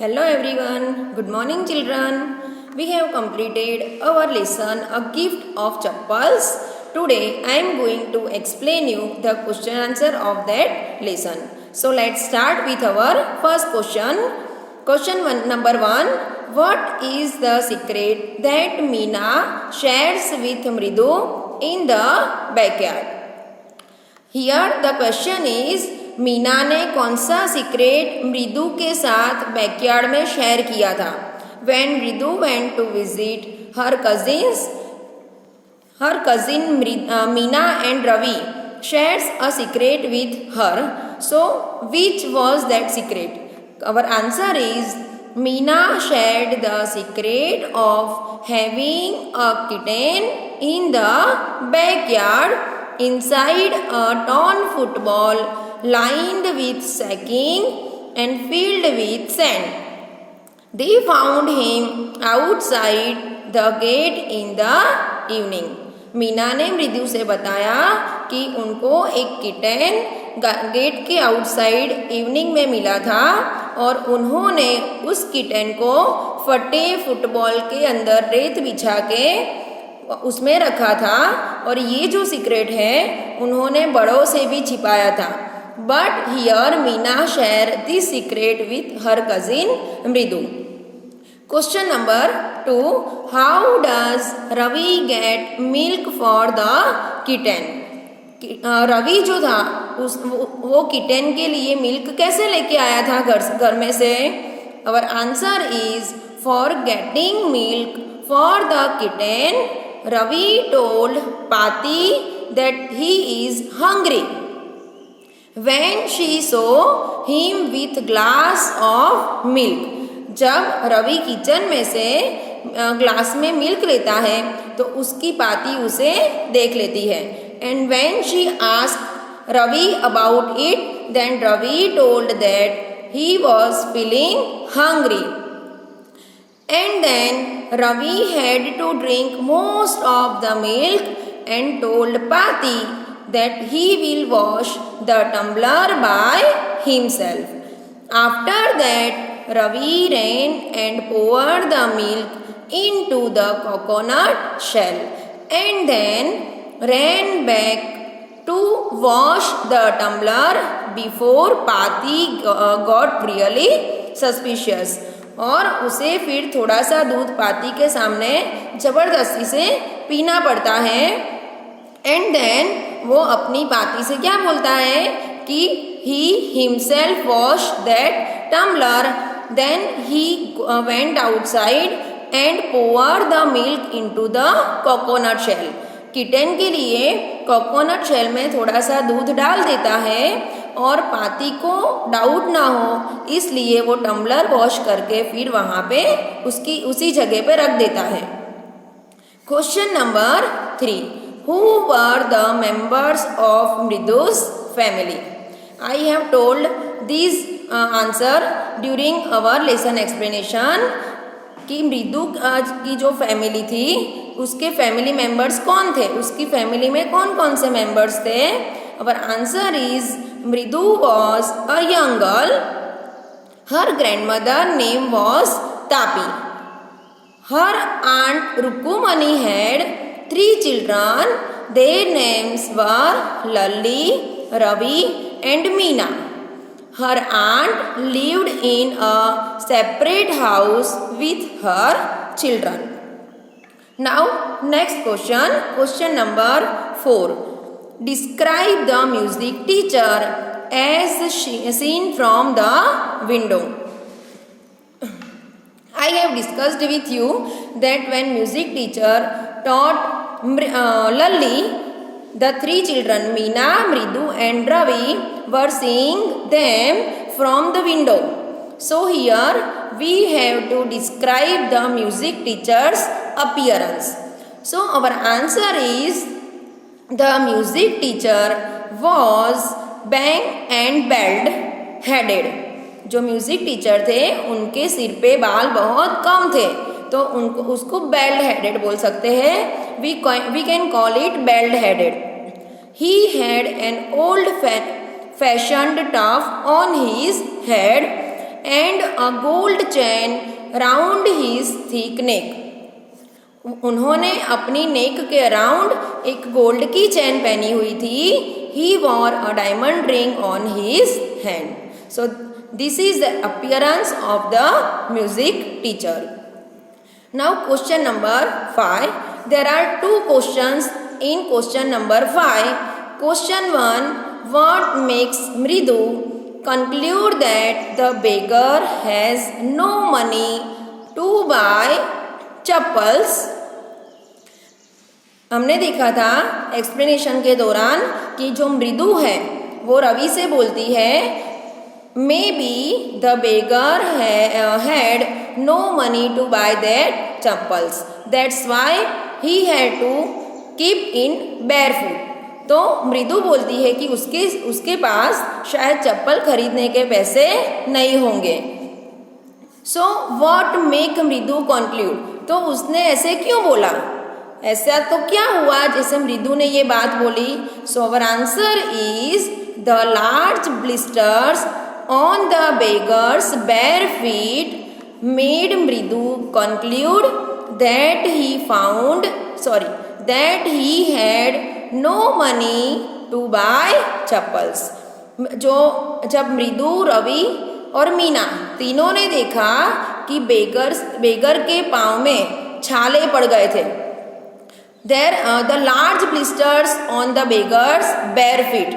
Hello everyone, good morning children. We have completed our lesson A Gift of Chappals. Today I am going to explain you the question answer of that lesson. So let's start with our first question. Number 1. What is the secret that Meena shares with Mridu in the backyard? Here the question is Meena ने कौन सा secret मृदु के साथ backyard में share किया था. When मृदु went to visit her cousin Meena and Ravi shares a secret with her. So which was that secret? Our answer is Meena shared the secret of having a kitten in the backyard inside a torn football lined with sacking and filled with sand. They found him outside the gate in the evening. Meena ने मृदु से बताया कि उनको एक kitten gate के outside evening में मिला था और उन्होंने उस किटन को फटे फुटबॉल के अंदर रेत बिछा के उसमें रखा था और ये जो सीक्रेट है उन्होंने बड़ों से भी छिपाया था. But here Meena shared this secret with her cousin Mridu. Question number 2. How does Ravi get milk for the kitten? Ravi जो था वो किटन के लिए मिल्क कैसे लेके आया था घर में से? Our answer is for getting milk for the kitten, Ravi told Pati that he is hungry. When she saw him with glass of milk, जब रवि किचन में से ग्लास में मिल्क लेता है तो उसकी पाती उसे देख लेती है. And when she asked Ravi about it, then Ravi told that he was feeling hungry. And then Ravi had to drink most of the milk and told Pati that he will wash the tumbler by himself. After that, Ravi ran and poured the milk into the coconut shell and then ran back to wash the tumbler before Pati got really suspicious. और उसे फिर थोड़ा सा दूध पाती के सामने जबरदस्ती से पीना पड़ता है. एंड देन वो अपनी पाती से क्या बोलता है कि he himself washed that tumbler. Then he went outside and poured the milk into the coconut shell. Kitten के लिए कोकोनट शेल में थोड़ा सा दूध डाल देता है और पाती को डाउट ना हो इसलिए वो टम्बलर वॉश करके फिर वहाँ पे उसी जगह पे रख देता है. Question number 3. Who were the members of Mridu's family? I have told this answer during our lesson explanation कि मृदु की जो फैमिली थी उसके फैमिली मेंबर्स कौन थे, उसकी फैमिली में कौन कौन से मेंबर्स थे. Our answer is Mridu was a young girl. Her grandmother name was Tapi. Her aunt Rukumani had 3 children. Their names were Lalli, Ravi and Meena. Her aunt lived in a separate house with her children. Now next question number 4. Describe the music teacher as seen from the window. I have discussed with you that when music teacher taught Lalli, the 3 children Meena, Mridu and Ravi were seeing them from the window. So here we have to describe the music teacher's appearance. So our answer is the music teacher was bang and bald headed. जो music teacher थे उनके सिर पे बाल बहुत कम थे तो उसको बेल्ड हेडेड बोल सकते हैं. We can call it bald headed. He had an old fashioned tuft on his head and a gold chain round his thick neck. उन्होंने अपनी नेक के अराउंड एक गोल्ड की चैन पहनी हुई थी. He wore a diamond ring on his hand. So this is the appearance of the music teacher. Now question number 5. There are two questions in question number 5. Question 1. What makes Mridu conclude that the beggar has no money to buy chappals? हमने देखा था explanation के दौरान कि जो मृदु है वो रवि से बोलती है may be the beggar had no money to buy that chappals, that's why he had to keep in barefoot. तो मृदु बोलती है कि उसके पास शायद चप्पल खरीदने के पैसे नहीं होंगे. सो व्हाट मेक मृदु कंक्लूड, तो उसने ऐसे क्यों बोला, ऐसा तो क्या हुआ जैसे मृदु ने ये बात बोली. So our answer is the large blisters on the beggar's bare feet made Mridu conclude that he had no money to buy chappals. जो जब मृदु, रवि और मीना तीनों ने देखा कि बेगर के पाँव में छाले पड़ गए थे. The large blisters on the beggar's bare feet,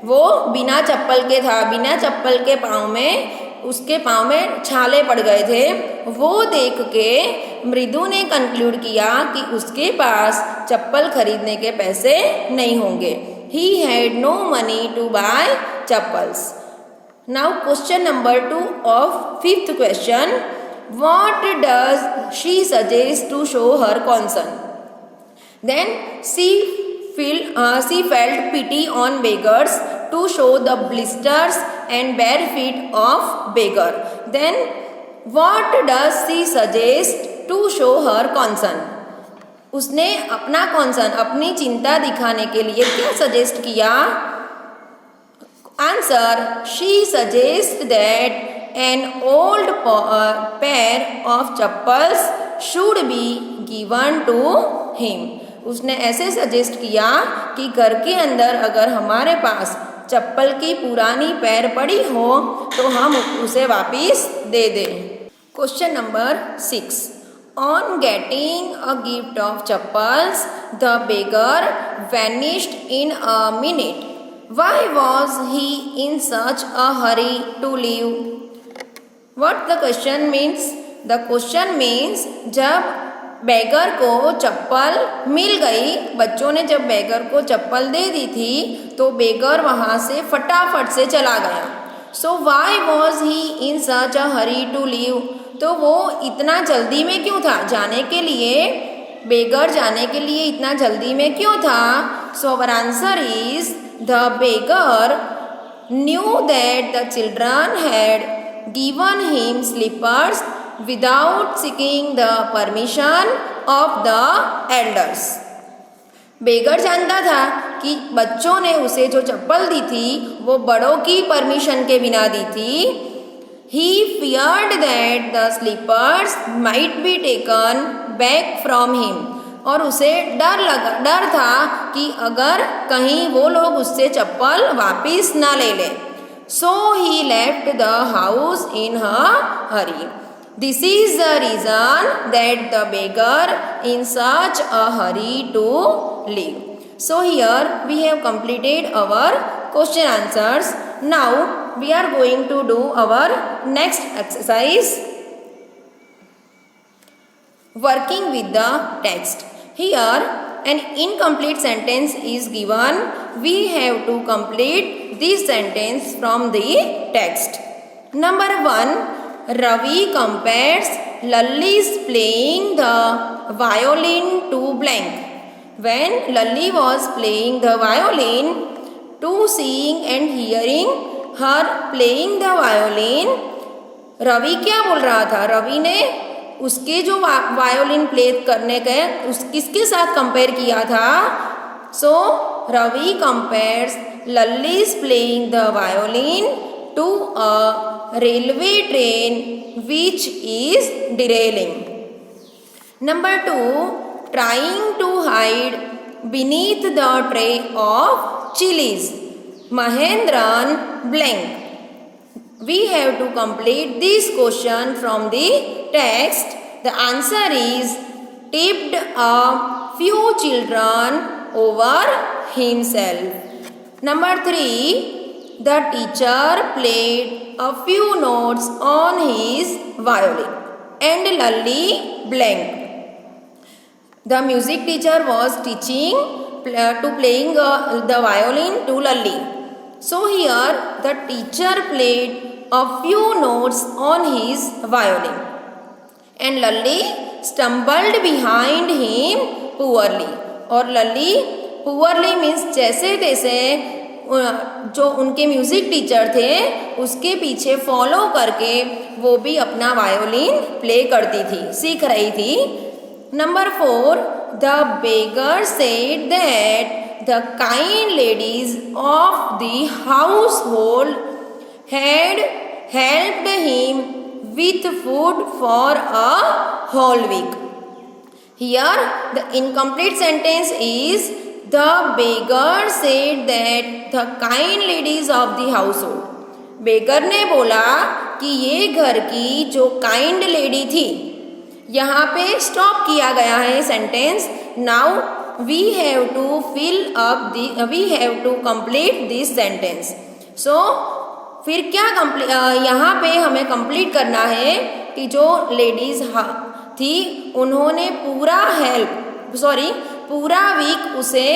वो बिना चप्पल के था, बिना चप्पल के पाँव में उसके पाँव में छाले पड़ गए थे. वो देख के मृदु ने कंक्लूड किया कि उसके पास चप्पल खरीदने के पैसे नहीं होंगे. He had no money to buy chappals. Now question number 2 of 5th question. What does she suggest to show her concern? Then she felt pity on beggars to show the blisters and bare feet of beggar. Then what does she suggest to show her concern? उसने अपना concern, अपनी चिंता दिखाने के लिए क्या suggest किया? Answer: she suggests that an old pair of chappals should be given to him. उसने ऐसे सजेस्ट किया कि घर के अंदर अगर हमारे पास चप्पल की पुरानी पैर पड़ी हो तो हम उसे वापस दे दें. Question number 6. On getting a gift of chappals the beggar vanished in a minute. Why was he in such a hurry to leave? What the question means? The question means जब बेगर को चप्पल मिल गई, बच्चों ने जब बेगर को चप्पल दे दी थी तो बेगर वहाँ से फटाफट से चला गया. So why was he in such a hurry to leave? तो वो इतना जल्दी में क्यों था जाने के लिए? बेगर जाने के लिए इतना जल्दी में क्यों था? So our answer is the beggar knew that the children had given him slippers without seeking the permission of the elders. Beggar जानता था कि बच्चों ने उसे जो चप्पल दी थी वो बड़ों की परमिशन के बिना दी थी. He feared that the slippers might be taken back from him. और उसे डर था कि अगर कहीं वो लोग उससे चप्पल वापिस ना ले लें. So he left the house in a hurry. This is the reason that the beggar in such a hurry to leave. So here we have completed our question answers. Now we are going to do our next exercise, working with the text. Here an incomplete sentence is given. We have to complete this sentence from the text. Number 1. Ravi compares Lalli's playing the violin to blank. When Lalli was playing the violin, to seeing and hearing her playing the violin, Ravi क्या बोल रहा था? रवि ने उसके जो violin play करने गए किसके साथ कंपेयर किया था? So Ravi compares Lalli's playing the violin to a railway train which is derailing. Number 2, trying to hide beneath the tray of chilies. Mahendran blank. We have to complete this question from the text. The answer is tipped a few children over himself. Number 3, the teacher played a few notes on his violin and Lalli blank. The music teacher was teaching to playing the violin to Lalli. So here the teacher played a few notes on his violin and Lalli stumbled behind him poorly. और Lalli poorly means जैसे तैसे जो उनके music teacher थे उसके पीछे follow करके वो भी अपना वायोलिन प्ले करती थी, सीख रही थी. Number 4, the beggar said that the kind ladies of the household had helped him with food for a whole week. Here the incomplete sentence is the beggar said that the kind ladies of the household. बेगर ने बोला कि ये घर की जो kind lady थी. यहाँ पे स्टॉप किया गया है sentence. Now we have to complete this sentence. So फिर क्या यहाँ पे हमें कंप्लीट करना है कि जो लेडीज थी उन्होंने पूरा वीक उसे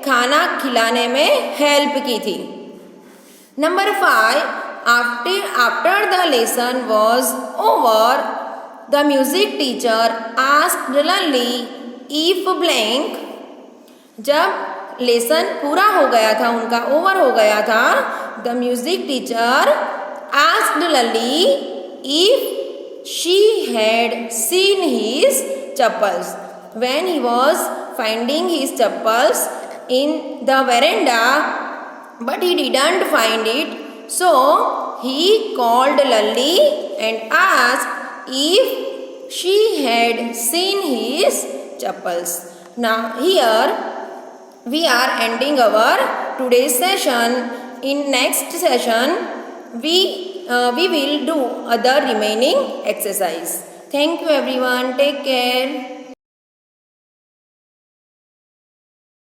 खाना खिलाने में हेल्प की थी. Number 5, after the lesson was over, the music teacher asked Lalli if blank. जब लेसन पूरा हो गया था, उनका ओवर हो गया था, the music teacher asked Lalli if she had seen his chappals. When he was finding his chappals in the veranda, but he didn't find it, so he called Lalli and asked if she had seen his chappals. Now here we are ending our today's session. In next session we will do other remaining exercise. Thank you everyone. Take care.